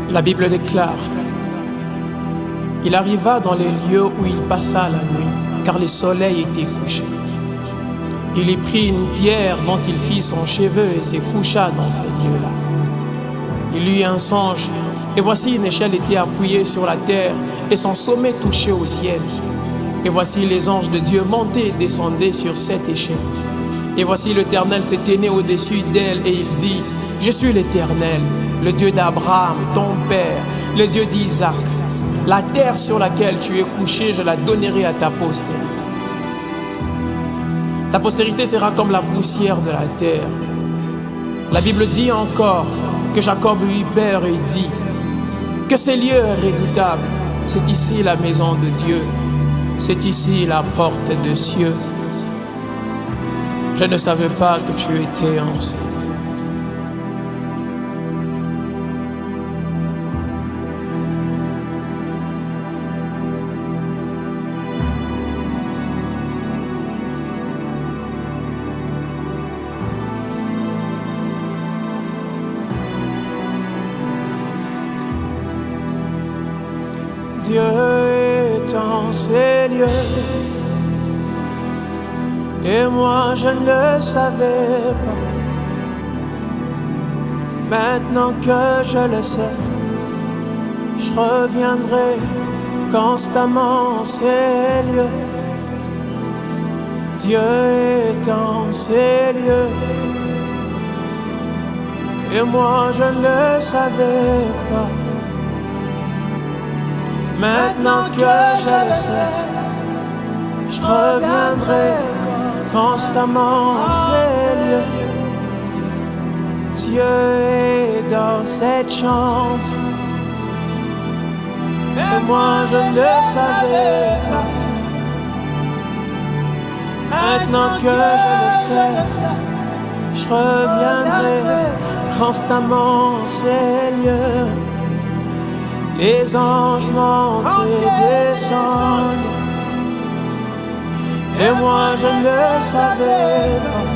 La Bible déclare: il arriva dans les lieux où il passa la nuit, car le soleil était couché. Il y prit une pierre dont il fit son cheveu et se coucha dans ces lieux-là. Il eut un songe, et voici une échelle était appuyée sur la terre, et son sommet touchait au ciel. Et voici les anges de Dieu montaient et descendaient sur cette échelle. Et voici l'Éternel se tenait au-dessus d'elle, et il dit: je suis l'Éternel, le Dieu d'Abraham, ton père, le Dieu d'Isaac. La terre sur laquelle tu es couché, je la donnerai à ta postérité. Ta postérité sera comme la poussière de la terre. La Bible dit encore que Jacob eut peur et dit que ce lieu est redoutable. C'est ici la maison de Dieu. C'est ici la porte des cieux. Je ne savais pas que tu étais enceinte. Dieu est en ces lieux, et moi je ne le savais pas. Maintenant que je le sais, je reviendrai constamment en ces lieux. Dieu est en ces lieux, et moi je ne le savais pas. Maintenant que je le sais, je reviendrai constamment en ces lieux. Dieu est dans cette chambre, et moi je ne le savais pas. Maintenant que je le sais, je reviendrai constamment en ces lieux. Les anges montent et descendent, et moi je ne le savais pas.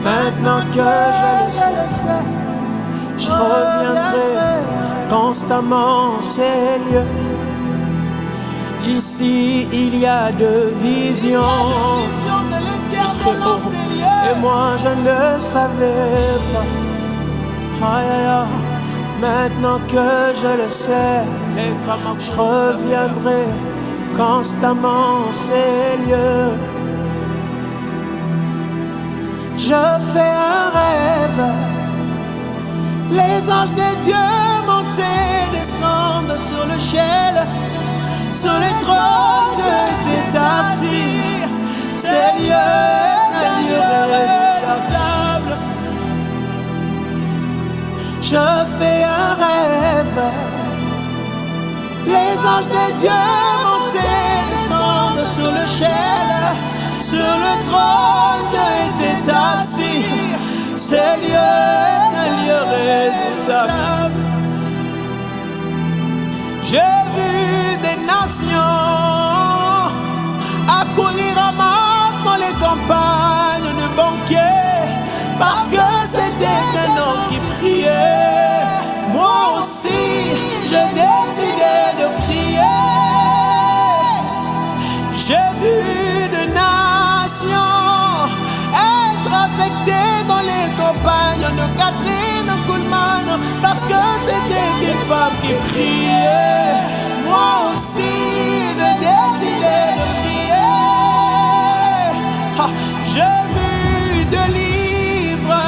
Maintenant que je le sais, je reviendrai constamment en ces lieux. Ici il y a deux visions très haut, et moi je ne le savais pas. Aïe, aïe, aïe. Maintenant que je le sais, je reviendrai constamment en ces lieux. Je fais un rêve, les anges de Dieu montent et descendent sur l'échelle. Sur les trônes, Dieu était assis. Ces lieux, un lieu redoutable. Je fais un rêve, les anges de Dieu montent et descendent sur l'échelle. Sur le trône, Dieu était assis. Ces lieux, un lieu redoutable. J'ai vu des nations accourir en masse dans les campagnes de banquets, parce que c'était un homme qui priait. Moi aussi, j'ai décidé de prier. J'ai vu de nations être affectées dans les campagnes de Catherine Kuhlman, parce que c'était une femme qui priait. Moi aussi, j'ai décidé de prier. J'ai vu de livres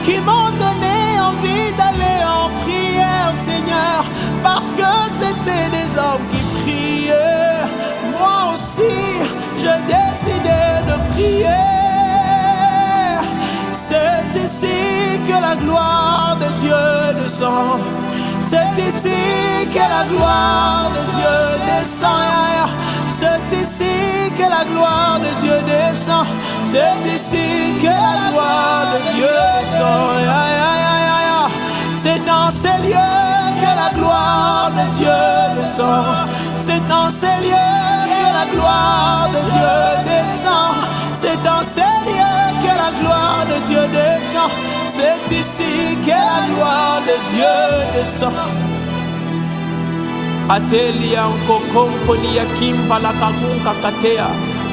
qui m'ont donné envie d'aller en prière, Seigneur, parce que c'était des hommes qui priaient. Moi aussi, j'ai décidé de prier. C'est ici que la gloire de Dieu descend. C'est ici que la gloire de Dieu descend. C'est ici que la gloire de Dieu descend. C'est ici que la gloire de Dieu descend. C'est dans ces lieux que la gloire de Dieu descend. C'est dans ces lieux que la gloire de Dieu descend. C'est dans ces lieux que la gloire de Dieu descend. descend. C'est ici que la gloire de Dieu descend. Atelia nkokomponi ya kimva la kagunga katea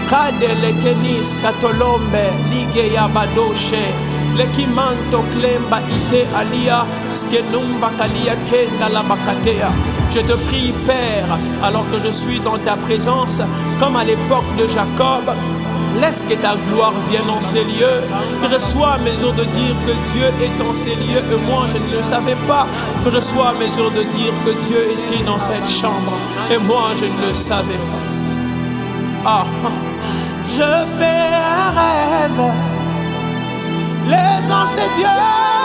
kadele kenis katolombe lige ya badoshe lekimanto klemba ite alia skenumva kalia kenda la bakatea. Je te prie, Père, alors que je suis dans ta présence, comme à l'époque de Jacob. Laisse que ta gloire vienne en ces lieux, que je sois à mesure de dire que Dieu est en ces lieux et moi je ne le savais pas, que je sois à mesure de dire que Dieu était dans cette chambre et moi je ne le savais pas. Je fais un rêve, les anges de Dieu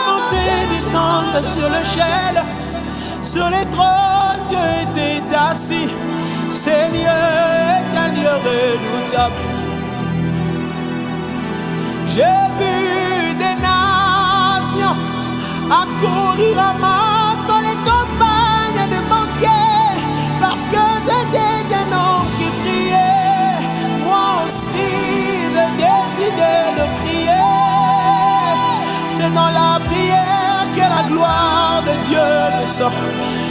montent et descendent sur l'échelle, sur les trônes Dieu était assis, ces lieux est un lieu redoutable. J'ai vu des nations accourir en masse dans les campagnes de banquets, parce que c'était des noms qui priaient. Moi aussi, j'ai décidé de prier. C'est dans la prière que la gloire de Dieu descend.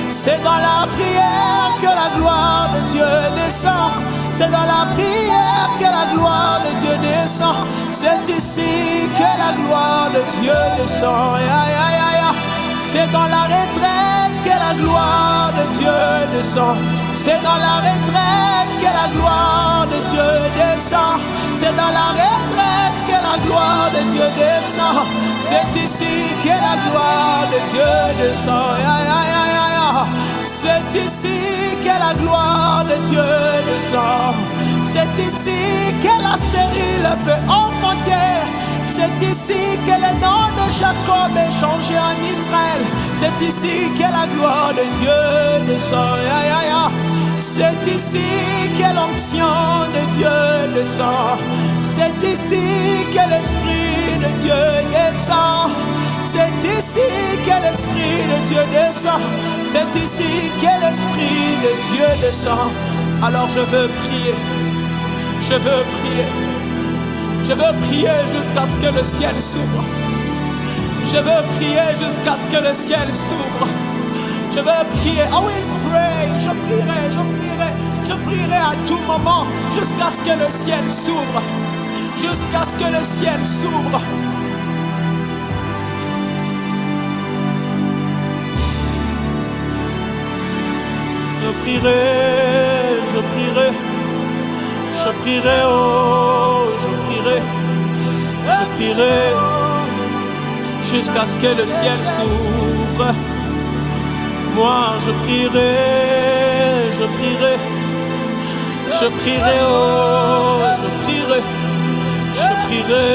C'est dans la prière que la gloire de Dieu descend. C'est dans la prière que la gloire de Dieu descend. C'est ici que la gloire de Dieu descend. C'est dans la retraite que la gloire de Dieu descend. C'est dans la retraite que la gloire de Dieu descend. C'est dans la retraite que la gloire de Dieu descend. C'est ici que la gloire de Dieu descend. C'est ici que la gloire de Dieu descend. C'est ici que la stérile peut enfanter. C'est ici que le nom de Jacob est changé en Israël. C'est ici que la gloire de Dieu descend. C'est ici que l'onction de Dieu descend. C'est ici que l'Esprit de Dieu descend. C'est ici que l'Esprit de Dieu descend. C'est ici que l'Esprit de Dieu descend. Alors je veux prier. Je veux prier. Je veux prier jusqu'à ce que le ciel s'ouvre. Je veux prier jusqu'à ce que le ciel s'ouvre. Je veux prier. I will pray. Je prierai, je prierai. Je prierai à tout moment jusqu'à ce que le ciel s'ouvre. Jusqu'à ce que le ciel s'ouvre. Je prierai, je prierai. Je prierai, oh, je prierai. Je prierai jusqu'à ce que le ciel s'ouvre. Moi je prierai, je prierai. Je prierai, oh, je prierai. Je prierai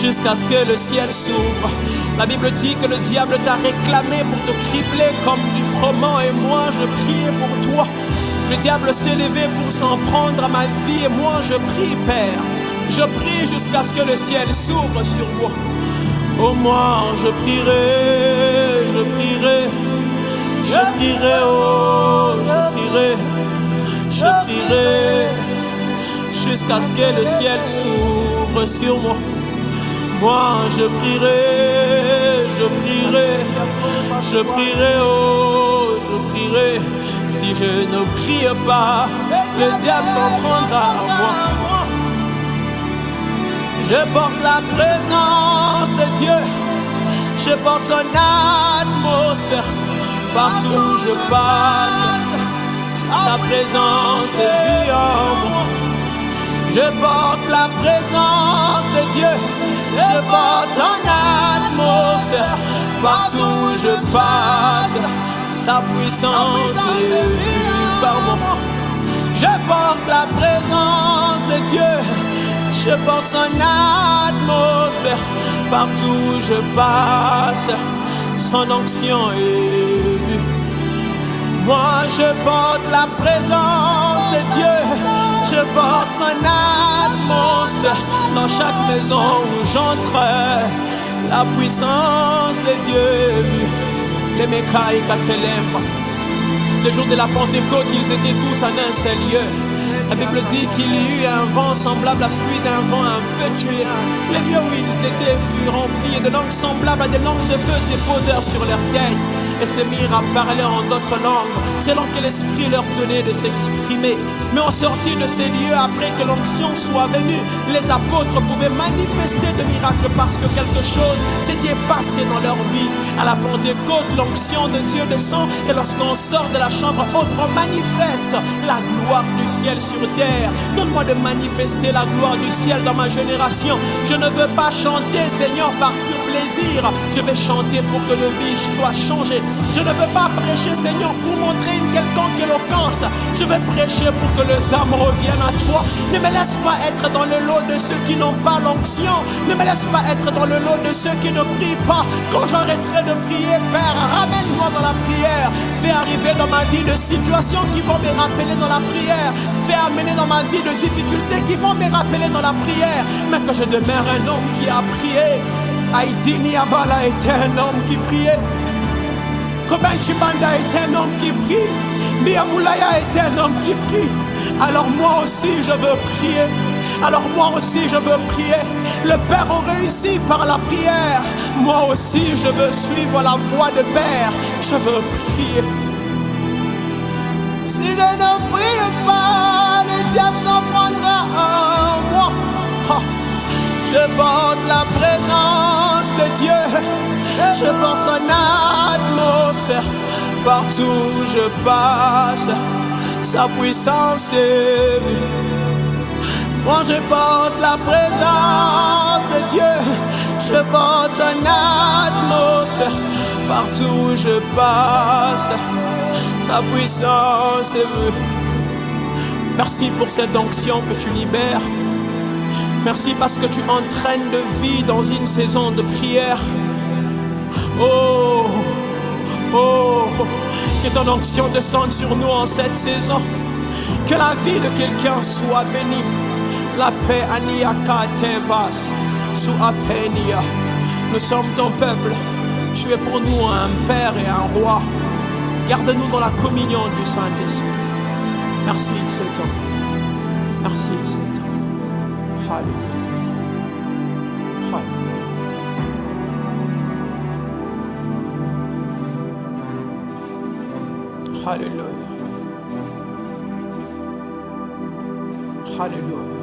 jusqu'à ce que le ciel s'ouvre. La Bible dit que le diable t'a réclamé pour te cribler comme du froment. Et moi je priais pour toi. Le diable s'est levé pour s'en prendre à ma vie. Et moi je prie, Père. Je prie jusqu'à ce que le ciel s'ouvre sur moi. Oh, moi je prierai, je prierai. Je prierai, oh, je prierai. Je prierai jusqu'à ce que le ciel s'ouvre sur moi. Moi je prierai, je prierai. Je prierai, oh, je prierai. Si je ne prie pas, le diable s'en prendra à moi. Je porte la présence de Dieu. Je porte son atmosphère. Partout où je passe, sa présence est vue en moi. Je porte la présence de Dieu. Je porte son atmosphère. Partout où je passe, sa puissance est vue par moi. Je porte la présence de Dieu. Je porte son atmosphère. Partout où je passe, son onction est vue. Moi je porte la présence de Dieu. Je porte son atmosphère. Dans chaque maison où j'entre, la puissance de Dieu est vue. Les Mekai Katelemba. Le jour de la Pentecôte, ils étaient tous en un seul lieu. La Bible dit qu'il y eut un vent semblable à celui d'un vent un peu tué. Les lieux où ils étaient furent remplis et de langues semblables à des langues de feu se posèrent sur leurs têtes et se mirent à parler en d'autres langues, selon que l'Esprit leur donnait de s'exprimer. Mais en sortit de ces lieux, après que l'onction soit venue, les apôtres pouvaient manifester de miracles parce que quelque chose s'était passé dans leur vie. À la Pentecôte, l'onction de Dieu descend et lorsqu'on sort de la chambre haute, on manifeste la gloire du ciel sur terre. Donne-moi de manifester la gloire du ciel dans ma génération. Je ne veux pas chanter, Seigneur, par pur plaisir. Je vais chanter pour que nos vies soient changées. Je ne veux pas prêcher, Seigneur, pour montrer une quelconque éloquence. Je veux prêcher pour que les âmes reviennent à toi. Ne me laisse pas être dans le lot de ceux qui n'ont pas l'onction. Ne me laisse pas être dans le lot de ceux qui ne prient pas. Quand j'arrêterai de prier, Père, ramène-moi dans la prière. Fais arriver dans ma vie de situations qui vont me rappeler dans la prière. Fais amener dans ma vie de difficultés qui vont me rappeler dans la prière. Mais que je demeure un homme qui a prié. Haïti Niabala était un homme qui priait. Koben Chibanda était un homme qui prie. Mia Moulaya était un homme qui prie. Alors moi aussi je veux prier. Alors moi aussi je veux prier. Le Père a réussi par la prière. Moi aussi je veux suivre la voie de Père. Je veux prier. Si je ne prie pas, le diable s'en prendra en moi. Je porte la présence de Dieu. Je porte son atmosphère. Partout où je passe, sa puissance est vue. Moi je porte la présence de Dieu. Je porte son atmosphère. Partout où je passe, sa puissance est vue. Merci pour cette onction que tu libères. Merci parce que tu entraînes de vie dans une saison de prière. Oh, oh, que ton onction descende sur nous en cette saison. Que la vie de quelqu'un soit bénie. La paix Aniaka Tevas, sous Apenia. Nous sommes ton peuple. Tu es pour nous un père et un roi. Garde-nous dans la communion du Saint-Esprit. Merci, Seigneur. Merci, Seigneur. Hallelujah. Hallelujah. Hallelujah. Hallelujah.